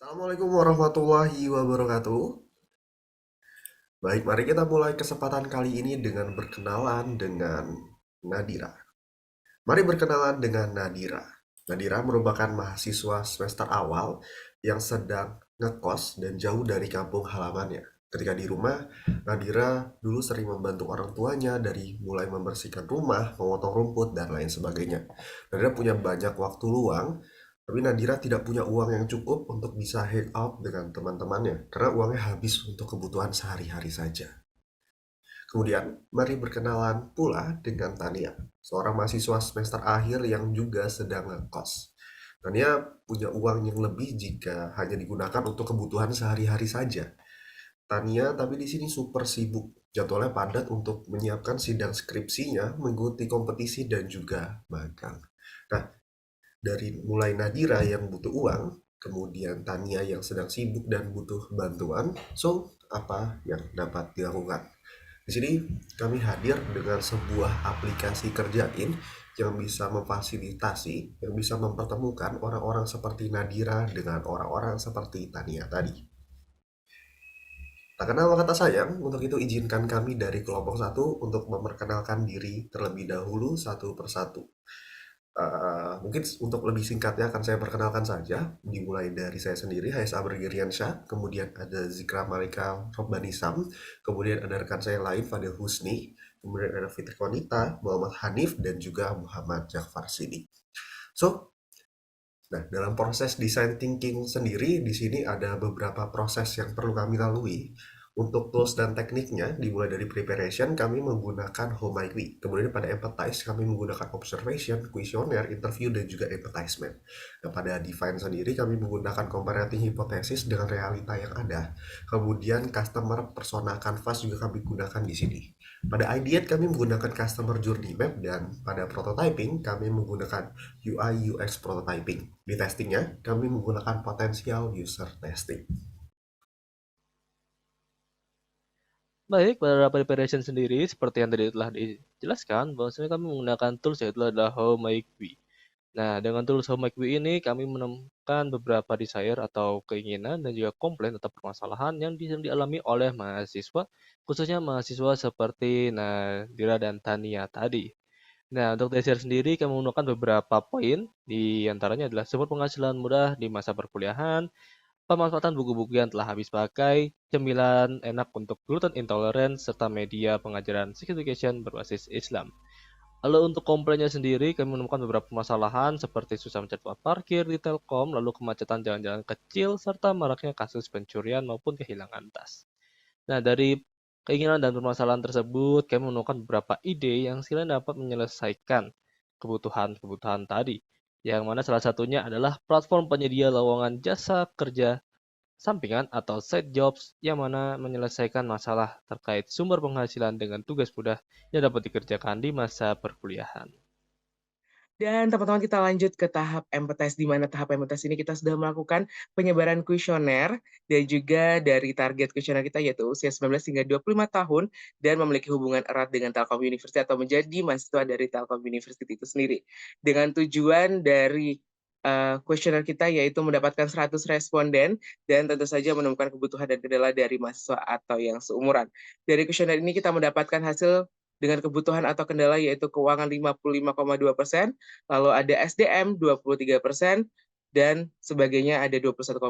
Assalamualaikum warahmatullahi wabarakatuh. Baik, mari kita mulai kesempatan kali ini dengan berkenalan dengan Nadira. Mari berkenalan dengan Nadira. Nadira merupakan mahasiswa semester awal yang sedang ngekos dan jauh dari kampung halamannya. Ketika di rumah, Nadira dulu sering membantu orang tuanya dari mulai membersihkan rumah, memotong rumput, dan lain sebagainya. Nadira punya banyak waktu luang, tapi Nadira tidak punya uang yang cukup untuk bisa hang out dengan teman-temannya, karena uangnya habis untuk kebutuhan sehari-hari saja. Kemudian, mari berkenalan pula dengan Tania, seorang mahasiswa semester akhir yang juga sedang ngekos. Tania punya uang yang lebih jika hanya digunakan untuk kebutuhan sehari-hari saja. Tania tapi di sini super sibuk. Jadwalnya padat untuk menyiapkan sidang skripsinya, mengikuti kompetisi dan juga magang. Nah, dari mulai Nadira yang butuh uang, kemudian Tania yang sedang sibuk dan butuh bantuan, so apa yang dapat dilakukan? Di sini kami hadir dengan sebuah aplikasi kerjain yang bisa memfasilitasi, yang bisa mempertemukan orang-orang seperti Nadira dengan orang-orang seperti Tania tadi. Tak kenal kata sayang, untuk itu izinkan kami dari kelompok satu untuk memperkenalkan diri terlebih dahulu satu persatu. Mungkin untuk lebih singkatnya akan saya perkenalkan saja, dimulai dari saya sendiri, Haisa Bergiriansyah, kemudian ada Zikra Malika Robbanisam, kemudian ada rekan saya lain, Fadil Husni, kemudian ada Fitri Konita, Muhammad Hanif, dan juga Muhammad Jafar Sidi. So, nah, dalam proses design thinking sendiri, di sini ada beberapa proses yang perlu kami lalui. Untuk tools dan tekniknya, dimulai dari preparation, kami menggunakan Home IQ. Kemudian pada empathize, kami menggunakan observation, questionnaire, interview, dan juga empathizement. Nah, pada define sendiri, kami menggunakan comparative hypothesis dengan realita yang ada. Kemudian customer persona canvas juga kami gunakan di sini. Pada ideate, kami menggunakan customer journey map, dan pada prototyping, kami menggunakan UI UX prototyping. Di testingnya, kami menggunakan potential user testing. Baik, pada preparation sendiri, seperti yang tadi telah dijelaskan, bahwasanya kami menggunakan tools yaitu adalah HomeIQ. Nah, dengan tools HomeIQ ini kami menemukan beberapa desire atau keinginan dan juga komplain atau permasalahan yang dialami oleh mahasiswa, khususnya mahasiswa seperti Nadira dan Tania tadi. Nah, untuk desire sendiri kami menggunakan beberapa poin, di antaranya adalah support penghasilan mudah di masa perkuliahan, pemanfaatan buku-buku yang telah habis pakai, cemilan enak untuk gluten intolerant, serta media pengajaran sex education berbasis Islam. Lalu untuk komplainnya sendiri, kami menemukan beberapa permasalahan seperti susah mencari tempat parkir di Telkom, lalu kemacetan jalan-jalan kecil, serta maraknya kasus pencurian maupun kehilangan tas. Nah, dari keinginan dan permasalahan tersebut, kami menemukan beberapa ide yang sekiranya dapat menyelesaikan kebutuhan-kebutuhan tadi. Yang mana salah satunya adalah platform penyedia lowongan jasa kerja sampingan atau side jobs yang mana menyelesaikan masalah terkait sumber penghasilan dengan tugas mudah yang dapat dikerjakan di masa perkuliahan. Dan teman-teman kita lanjut ke tahap empathize, di mana tahap empathize ini kita sudah melakukan penyebaran kuesioner dan juga dari target kuesioner kita yaitu usia 19 hingga 25 tahun dan memiliki hubungan erat dengan Telkom University atau menjadi mahasiswa dari Telkom University itu sendiri. Dengan tujuan dari kuesioner kita yaitu mendapatkan 100 responden dan tentu saja menemukan kebutuhan dan kendala dari mahasiswa atau yang seumuran. Dari kuesioner ini kita mendapatkan hasil dengan kebutuhan atau kendala yaitu keuangan 55,2%, lalu ada SDM 23%, dan sebagainya ada 21,8%.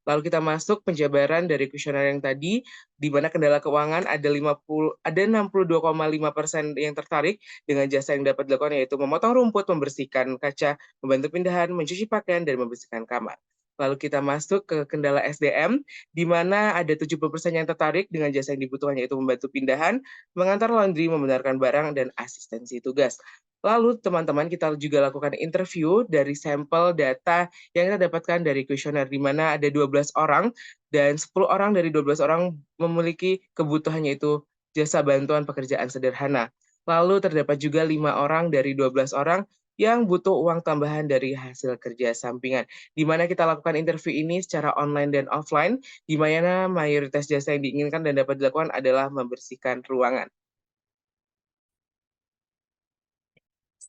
Lalu kita masuk penjabaran dari kuesioner yang tadi, di mana kendala keuangan ada 62,5% yang tertarik dengan jasa yang dapat dilakukan yaitu memotong rumput, membersihkan kaca, membantu pindahan, mencuci pakaian, dan membersihkan kamar. Lalu kita masuk ke kendala SDM, di mana ada 70% yang tertarik dengan jasa yang dibutuhkan yaitu membantu pindahan, mengantar laundry, membenarkan barang, dan asistensi tugas. Lalu teman-teman kita juga lakukan interview dari sampel data yang kita dapatkan dari kuesioner di mana ada 12 orang dan 10 orang dari 12 orang memiliki kebutuhan yaitu jasa bantuan pekerjaan sederhana. Lalu terdapat juga 5 orang dari 12 orang yang butuh uang tambahan dari hasil kerja sampingan. Di mana kita lakukan interview ini secara online dan offline, di mana mayoritas jasa yang diinginkan dan dapat dilakukan adalah membersihkan ruangan.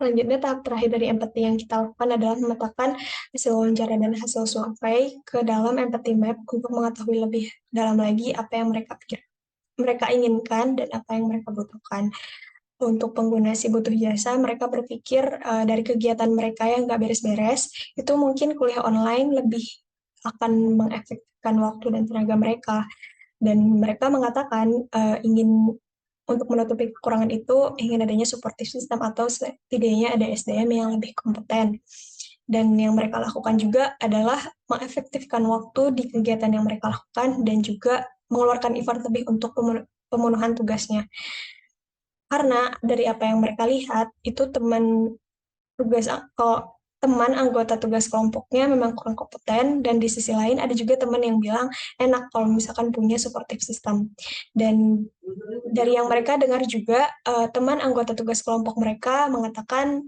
Selanjutnya, tahap terakhir dari empati yang kita lakukan adalah memetakan hasil wawancara dan hasil survei ke dalam empathy map untuk mengetahui lebih dalam lagi apa yang mereka inginkan dan apa yang mereka butuhkan. Untuk pengguna si butuh jasa, mereka berpikir dari kegiatan mereka yang nggak beres-beres, itu mungkin kuliah online lebih akan mengefektifkan waktu dan tenaga mereka. Dan mereka mengatakan ingin untuk menutupi kekurangan itu, ingin adanya supportive system atau setidaknya ada SDM yang lebih kompeten. Dan yang mereka lakukan juga adalah mengefektifkan waktu di kegiatan yang mereka lakukan dan juga mengeluarkan effort lebih untuk pemenuhan tugasnya. Karena dari apa yang mereka lihat, itu teman anggota tugas kelompoknya memang kurang kompeten, dan di sisi lain ada juga teman yang bilang enak kalau misalkan punya supportive system. Dan dari yang mereka dengar juga, teman anggota tugas kelompok mereka mengatakan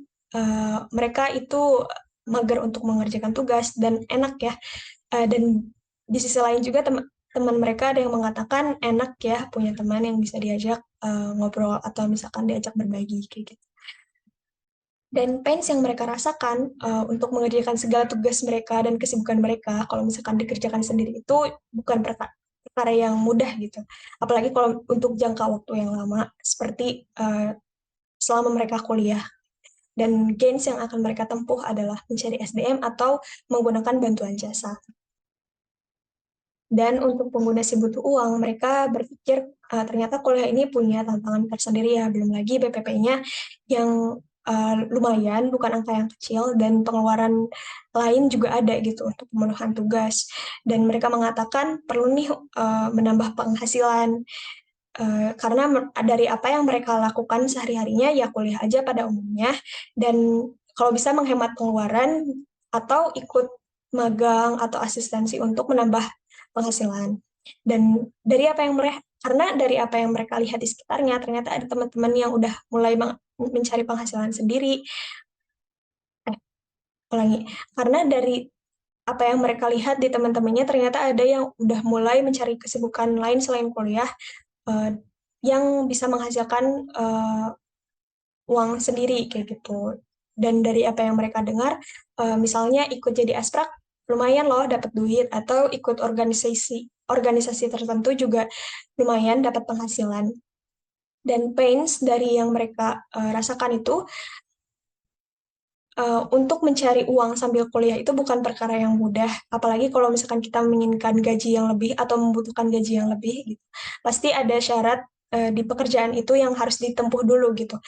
mereka itu mager untuk mengerjakan tugas dan enak ya. Dan di sisi lain juga teman mereka ada yang mengatakan enak ya punya teman yang bisa diajak ngobrol atau misalkan diajak berbagi kayak gitu. Dan pains yang mereka rasakan untuk mengerjakan segala tugas mereka dan kesibukan mereka, kalau misalkan dikerjakan sendiri itu bukan perkara yang mudah gitu. Apalagi kalau untuk jangka waktu yang lama, seperti selama mereka kuliah. Dan gains yang akan mereka tempuh adalah mencari SDM atau menggunakan bantuan jasa. Dan untuk pengguna si butuh uang, mereka berpikir ternyata kuliah ini punya tantangan tersendiri ya, belum lagi BPP-nya yang lumayan, bukan angka yang kecil, dan pengeluaran lain juga ada gitu untuk pemenuhan tugas. Dan mereka mengatakan perlu nih menambah penghasilan, karena dari apa yang mereka lakukan sehari-harinya ya kuliah aja pada umumnya, dan kalau bisa menghemat pengeluaran atau ikut magang atau asistensi untuk menambah penghasilan. Dan karena dari apa yang mereka lihat di sekitarnya, ternyata ada teman-teman yang udah mulai mencari penghasilan sendiri. Karena dari apa yang mereka lihat di teman-temannya, ternyata ada yang udah mulai mencari kesibukan lain selain kuliah yang bisa menghasilkan uang sendiri kayak gitu. Dan dari apa yang mereka dengar, misalnya ikut jadi asprak lumayan loh dapat duit, atau ikut organisasi tertentu juga lumayan dapat penghasilan. Dan pains dari yang mereka rasakan itu untuk mencari uang sambil kuliah itu bukan perkara yang mudah, apalagi kalau misalkan kita menginginkan gaji yang lebih atau membutuhkan gaji yang lebih gitu. Pasti ada syarat di pekerjaan itu yang harus ditempuh dulu gitu.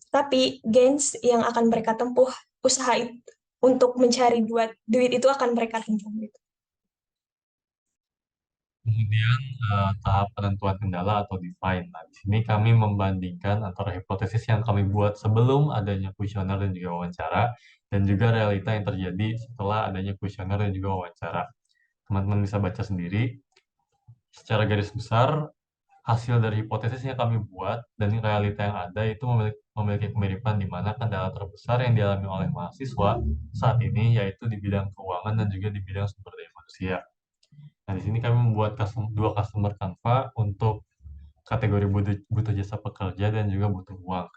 Tapi gains yang akan mereka tempuh, usaha untuk mencari duit itu akan mereka tempuh gitu. Kemudian tahap penentuan kendala atau define. Nah, di sini kami membandingkan antara hipotesis yang kami buat sebelum adanya kuesioner dan juga wawancara, dan juga realita yang terjadi setelah adanya kuesioner dan juga wawancara. Teman-teman bisa baca sendiri. Secara garis besar, hasil dari hipotesis yang kami buat dan realita yang ada itu memiliki kemiripan, di mana kendala terbesar yang dialami oleh mahasiswa saat ini yaitu di bidang keuangan dan juga di bidang sumber daya manusia. Nah, di sini kami membuat dua customer Canva untuk kategori butuh jasa pekerja dan juga butuh uang.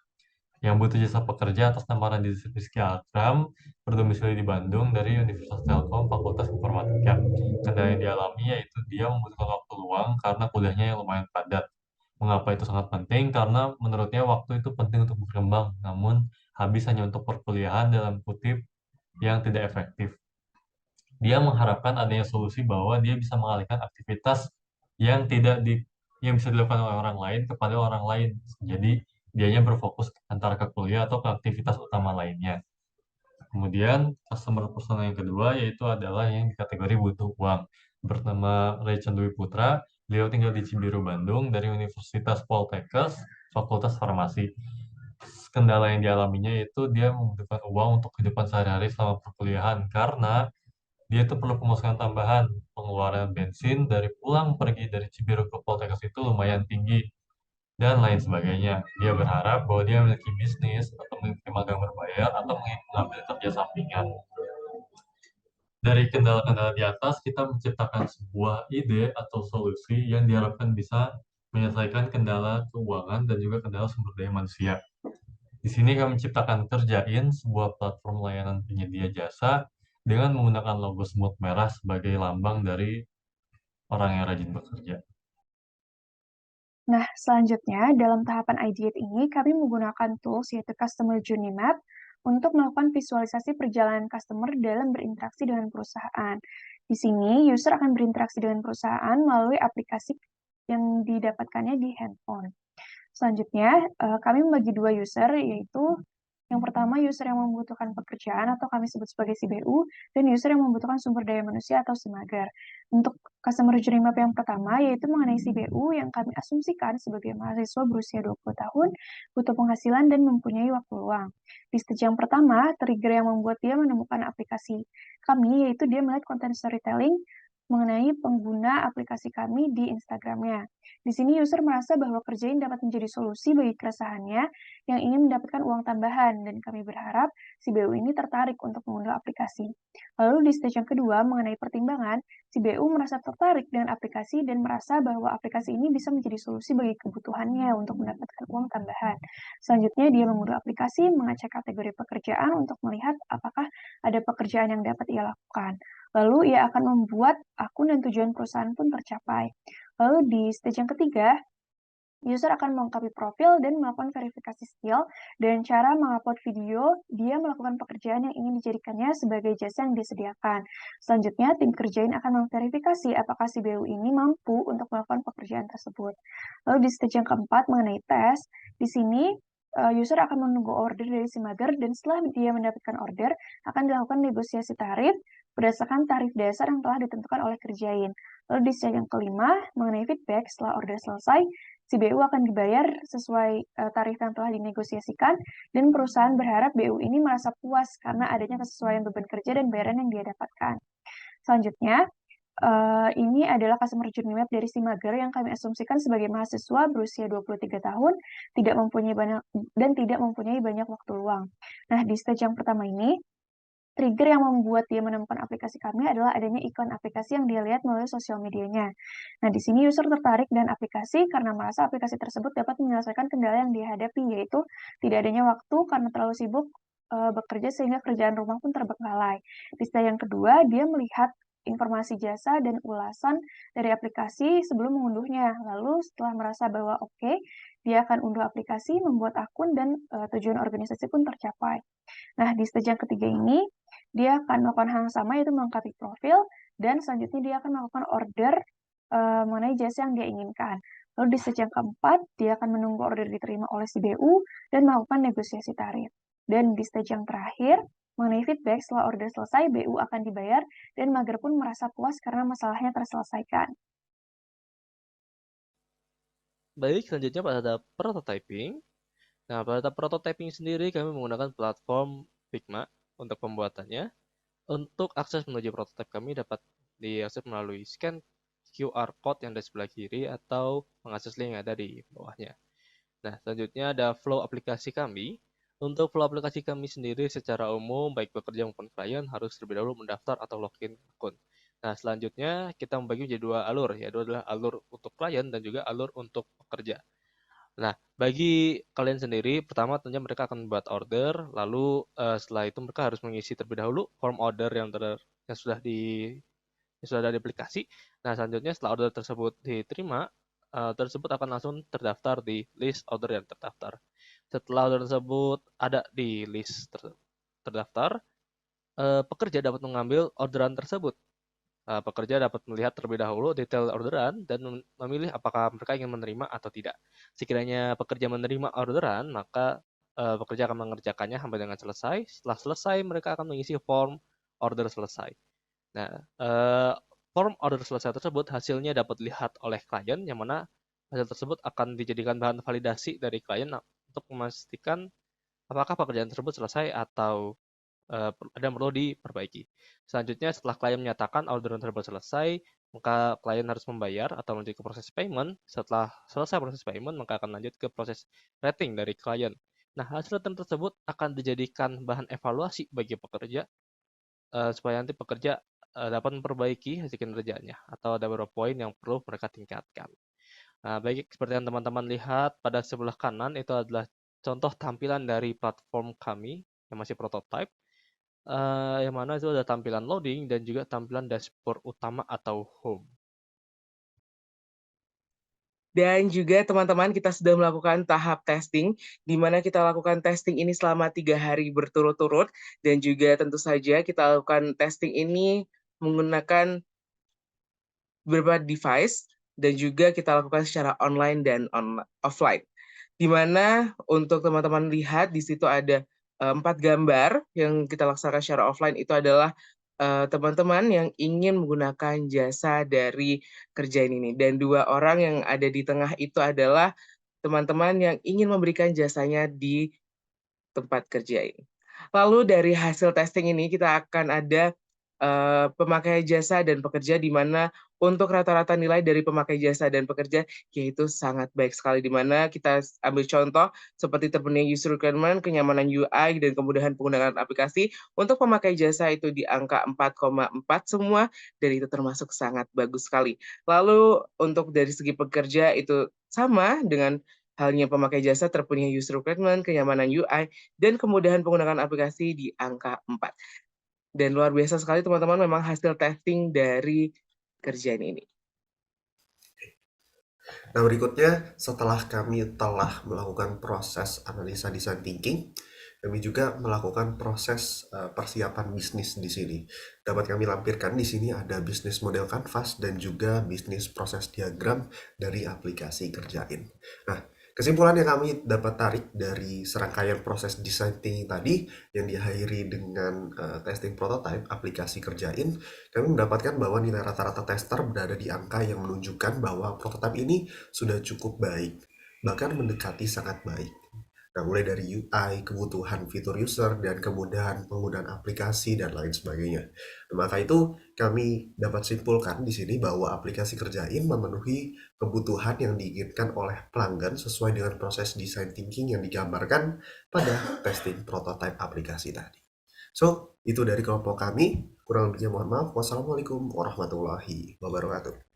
Yang butuh jasa pekerja atas nama Rizky Akram, berdomisili di Bandung dari Universitas Telkom Fakultas Informatika. Kendala yang dialami yaitu dia membutuhkan waktu luang karena kuliahnya yang lumayan padat. Mengapa itu sangat penting? Karena menurutnya waktu itu penting untuk berkembang, namun habis hanya untuk perkuliahan dalam kutip yang tidak efektif. Dia mengharapkan adanya solusi bahwa dia bisa mengalihkan aktivitas yang yang bisa dilakukan oleh orang lain kepada orang lain. Jadi dianya berfokus antara ke kuliah atau ke aktivitas utama lainnya. Kemudian customer persona yang kedua yaitu adalah yang di kategori butuh uang. Bernama Rachel Dwi Putra, beliau tinggal di Cibiru, Bandung dari Universitas Poltekkes, Fakultas Farmasi. Kendala yang dialaminya yaitu dia membutuhkan uang untuk kehidupan sehari-hari selama perkuliahan, karena dia tuh perlu pemasukan tambahan. Pengeluaran bensin dari pulang pergi dari Cibiru ke Poltekkes itu lumayan tinggi, dan lain sebagainya. Dia berharap bahwa dia memiliki bisnis atau memiliki magang berbayar atau mengambil kerja sampingan. Dari kendala-kendala di atas, kita menciptakan sebuah ide atau solusi yang diharapkan bisa menyelesaikan kendala keuangan dan juga kendala sumber daya manusia. Di sini kami ciptakan Kerjain, sebuah platform layanan penyedia jasa dengan menggunakan logo semut merah sebagai lambang dari orang yang rajin bekerja. Nah, selanjutnya dalam tahapan ideate ini kami menggunakan tools yaitu Customer Journey Map untuk melakukan visualisasi perjalanan customer dalam berinteraksi dengan perusahaan. Di sini, user akan berinteraksi dengan perusahaan melalui aplikasi yang didapatkannya di handphone. Selanjutnya, kami membagi dua user, yaitu yang pertama user yang membutuhkan pekerjaan atau kami sebut sebagai CBU, dan user yang membutuhkan sumber daya manusia atau si mager. Untuk customer journey map yang pertama, yaitu mengenai CBU yang kami asumsikan sebagai mahasiswa berusia 20 tahun, butuh penghasilan dan mempunyai waktu luang. Di stage yang pertama, trigger yang membuat dia menemukan aplikasi kami, yaitu dia melihat konten storytelling mengenai pengguna aplikasi kami di Instagramnya. Di sini user merasa bahwa Kerjain dapat menjadi solusi bagi keresahannya yang ingin mendapatkan uang tambahan, dan kami berharap si BU ini tertarik untuk mengunduh aplikasi. Lalu di stage yang kedua, mengenai pertimbangan, si BU merasa tertarik dengan aplikasi dan merasa bahwa aplikasi ini bisa menjadi solusi bagi kebutuhannya untuk mendapatkan uang tambahan. Selanjutnya, dia mengunduh aplikasi, mengecek kategori pekerjaan untuk melihat apakah ada pekerjaan yang dapat ia lakukan. Lalu ia akan membuat akun dan tujuan perusahaan pun tercapai. Lalu di stage yang ketiga, user akan melengkapi profil dan melakukan verifikasi skill. Dan cara mengupload video, dia melakukan pekerjaan yang ingin dijadikannya sebagai jasa yang disediakan. Selanjutnya, tim Kerjain akan memverifikasi apakah si BU ini mampu untuk melakukan pekerjaan tersebut. Lalu di stage yang keempat, mengenai tes, di sini user akan menunggu order dari si mager, dan setelah dia mendapatkan order, akan dilakukan negosiasi tarif berdasarkan tarif dasar yang telah ditentukan oleh Kerjain. Lalu di stage yang kelima, mengenai feedback, setelah order selesai, si BU akan dibayar sesuai tarif yang telah dinegosiasikan, dan perusahaan berharap BU ini merasa puas karena adanya kesesuaian beban kerja dan bayaran yang dia dapatkan. Selanjutnya, ini adalah customer journey map dari si mager yang kami asumsikan sebagai mahasiswa berusia 23 tahun, tidak mempunyai banyak waktu luang. Nah, di stage yang pertama ini, trigger yang membuat dia menemukan aplikasi kami adalah adanya iklan aplikasi yang dia lihat melalui sosial medianya. Nah, di sini user tertarik dengan aplikasi karena merasa aplikasi tersebut dapat menyelesaikan kendala yang dihadapi, yaitu tidak adanya waktu karena terlalu sibuk bekerja sehingga kerjaan rumah pun terbengkalai. Di stage yang kedua, dia melihat informasi jasa dan ulasan dari aplikasi sebelum mengunduhnya. Lalu setelah merasa bahwa oke, dia akan unduh aplikasi, membuat akun, dan tujuan organisasi pun tercapai. Nah, di stage yang ketiga ini, dia akan melakukan hal yang sama, yaitu melengkapi profil, dan selanjutnya dia akan melakukan order mengenai jasa yang dia inginkan. Lalu di stage yang keempat, dia akan menunggu order diterima oleh si BU dan melakukan negosiasi tarif. Dan di stage yang terakhir, mengenai feedback, setelah order selesai, BU akan dibayar, dan mager pun merasa puas karena masalahnya terselesaikan. Baik, selanjutnya pada prototyping. Nah, pada prototyping sendiri kami menggunakan platform Figma untuk pembuatannya. Untuk akses menuju prototipe kami dapat diakses melalui scan QR code yang ada di sebelah kiri atau mengakses link yang ada di bawahnya. Nah, selanjutnya ada flow aplikasi kami. Untuk flow aplikasi kami sendiri secara umum, baik pekerja maupun klien harus terlebih dahulu mendaftar atau login akun. Nah, selanjutnya kita membagi menjadi dua alur, yaitu adalah alur untuk klien dan juga alur untuk pekerja. Nah, bagi kalian sendiri, pertama tentunya mereka akan membuat order, lalu setelah itu mereka harus mengisi terlebih dahulu form order yang sudah ada di aplikasi. Nah, selanjutnya setelah order tersebut diterima, tersebut akan langsung terdaftar di list order yang terdaftar. Setelah order tersebut ada di list terdaftar, pekerja dapat mengambil orderan tersebut. Pekerja dapat melihat terlebih dahulu detail orderan dan memilih apakah mereka ingin menerima atau tidak. Sekiranya pekerja menerima orderan, maka pekerja akan mengerjakannya sampai dengan selesai. Setelah selesai, mereka akan mengisi form order selesai. Nah, form order selesai tersebut hasilnya dapat dilihat oleh klien, yang mana hasil tersebut akan dijadikan bahan validasi dari klien untuk memastikan apakah pekerjaan tersebut selesai atau ada yang perlu diperbaiki. Selanjutnya, setelah klien menyatakan orderan tersebut selesai, maka klien harus membayar atau lanjut ke proses payment. Setelah selesai proses payment, maka akan lanjut ke proses rating dari klien. Nah, hasil rating tersebut akan dijadikan bahan evaluasi bagi pekerja supaya nanti pekerja dapat memperbaiki hasil kinerjanya atau ada beberapa poin yang perlu mereka tingkatkan. Nah, baik seperti yang teman-teman lihat pada sebelah kanan itu adalah contoh tampilan dari platform kami yang masih prototype, yang mana itu ada tampilan loading dan juga tampilan dashboard utama atau home. Dan juga teman-teman kita sudah melakukan tahap testing, di mana kita lakukan testing ini selama 3 hari berturut-turut, dan juga tentu saja kita lakukan testing ini menggunakan beberapa device, dan juga kita lakukan secara online dan offline. Di mana untuk teman-teman lihat di situ ada 4 gambar yang kita laksanakan secara offline itu adalah teman-teman yang ingin menggunakan jasa dari kerjaan ini. Dan 2 orang yang ada di tengah itu adalah teman-teman yang ingin memberikan jasanya di tempat kerja ini. Lalu dari hasil testing ini kita akan ada pemakai jasa dan pekerja, di mana untuk rata-rata nilai dari pemakai jasa dan pekerja yaitu sangat baik sekali, di mana kita ambil contoh seperti terpenuhnya user requirement, kenyamanan UI, dan kemudahan penggunaan aplikasi. Untuk pemakai jasa itu di angka 4,4 semua, dan itu termasuk sangat bagus sekali. Lalu untuk dari segi pekerja itu sama dengan halnya pemakai jasa, terpenuhnya user requirement, kenyamanan UI, dan kemudahan penggunaan aplikasi di angka 4. Dan luar biasa sekali teman-teman memang hasil testing dari kerjaan ini. Nah, berikutnya setelah kami telah melakukan proses analisa design thinking, kami juga melakukan proses persiapan bisnis di sini. Dapat kami lampirkan di sini ada bisnis model canvas dan juga bisnis proses diagram dari aplikasi Kerjain. Nah, kesimpulan yang kami dapat tarik dari serangkaian proses design thinking tadi yang diakhiri dengan testing prototype aplikasi Kerjain, kami mendapatkan bahwa nilai rata-rata tester berada di angka yang menunjukkan bahwa prototipe ini sudah cukup baik, bahkan mendekati sangat baik. Nah, mulai dari UI, kebutuhan fitur user, dan kemudahan penggunaan aplikasi, dan lain sebagainya. Nah, maka itu kami dapat simpulkan di sini bahwa aplikasi Kerjain memenuhi kebutuhan yang diinginkan oleh pelanggan sesuai dengan proses design thinking yang digambarkan pada testing prototype aplikasi tadi. So, itu dari kelompok kami. Kurang lebihnya mohon maaf. Wassalamualaikum warahmatullahi wabarakatuh.